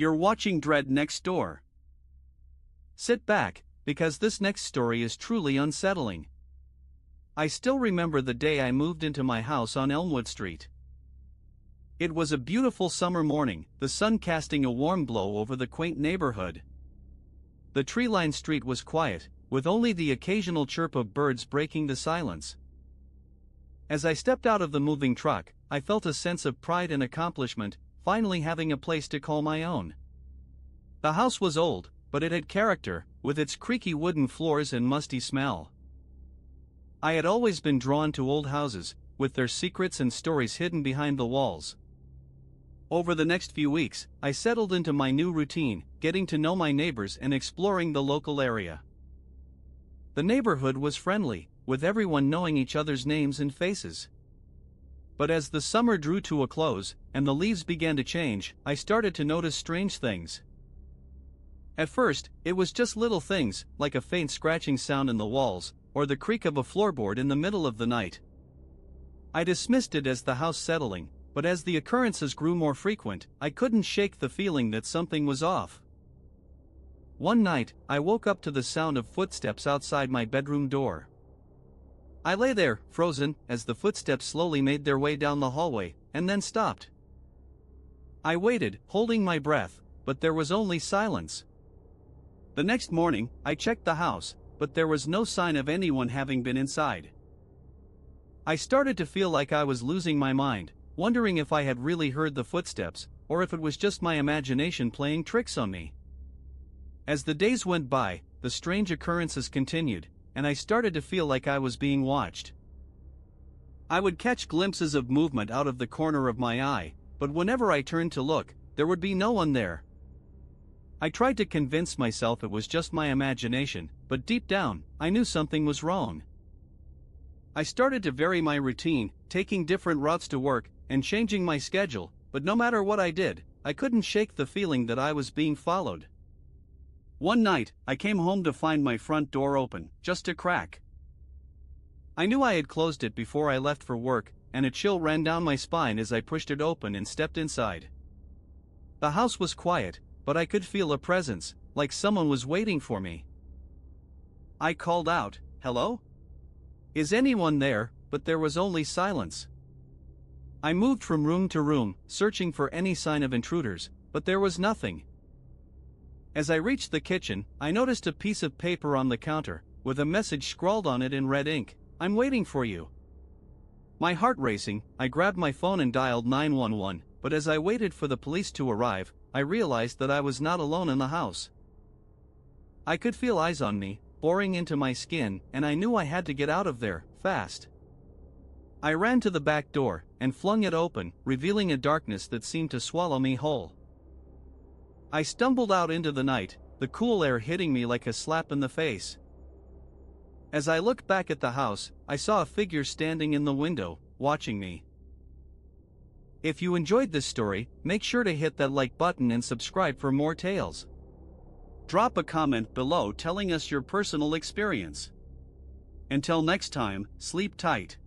You're watching Dread Next Door. Sit back, because this next story is truly unsettling. I still remember the day I moved into my house on Elmwood Street. It was a beautiful summer morning, the sun casting a warm glow over the quaint neighborhood. The tree-lined street was quiet, with only the occasional chirp of birds breaking the silence. As I stepped out of the moving truck, I felt a sense of pride and accomplishment, finally having a place to call my own. The house was old, but it had character, with its creaky wooden floors and musty smell. I had always been drawn to old houses, with their secrets and stories hidden behind the walls. Over the next few weeks, I settled into my new routine, getting to know my neighbors and exploring the local area. The neighborhood was friendly, with everyone knowing each other's names and faces. But as the summer drew to a close, and the leaves began to change, I started to notice strange things. At first, it was just little things, like a faint scratching sound in the walls, or the creak of a floorboard in the middle of the night. I dismissed it as the house settling, but as the occurrences grew more frequent, I couldn't shake the feeling that something was off. One night, I woke up to the sound of footsteps outside my bedroom door. I lay there, frozen, as the footsteps slowly made their way down the hallway, and then stopped. I waited, holding my breath, but there was only silence. The next morning, I checked the house, but there was no sign of anyone having been inside. I started to feel like I was losing my mind, wondering if I had really heard the footsteps, or if it was just my imagination playing tricks on me. As the days went by, the strange occurrences continued, and I started to feel like I was being watched. I would catch glimpses of movement out of the corner of my eye, but whenever I turned to look, there would be no one there. I tried to convince myself it was just my imagination, but deep down, I knew something was wrong. I started to vary my routine, taking different routes to work, and changing my schedule, but no matter what I did, I couldn't shake the feeling that I was being followed. One night, I came home to find my front door open, just a crack. I knew I had closed it before I left for work, and a chill ran down my spine as I pushed it open and stepped inside. The house was quiet, but I could feel a presence, like someone was waiting for me. I called out, "Hello? Is anyone there?" but there was only silence. I moved from room to room, searching for any sign of intruders, but there was nothing. As I reached the kitchen, I noticed a piece of paper on the counter, with a message scrawled on it in red ink, "I'm waiting for you." My heart racing, I grabbed my phone and dialed 911, but as I waited for the police to arrive, I realized that I was not alone in the house. I could feel eyes on me, boring into my skin, and I knew I had to get out of there, fast. I ran to the back door, and flung it open, revealing a darkness that seemed to swallow me whole. I stumbled out into the night, the cool air hitting me like a slap in the face. As I looked back at the house, I saw a figure standing in the window, watching me. If you enjoyed this story, make sure to hit that like button and subscribe for more tales. Drop a comment below telling us your personal experience. Until next time, sleep tight.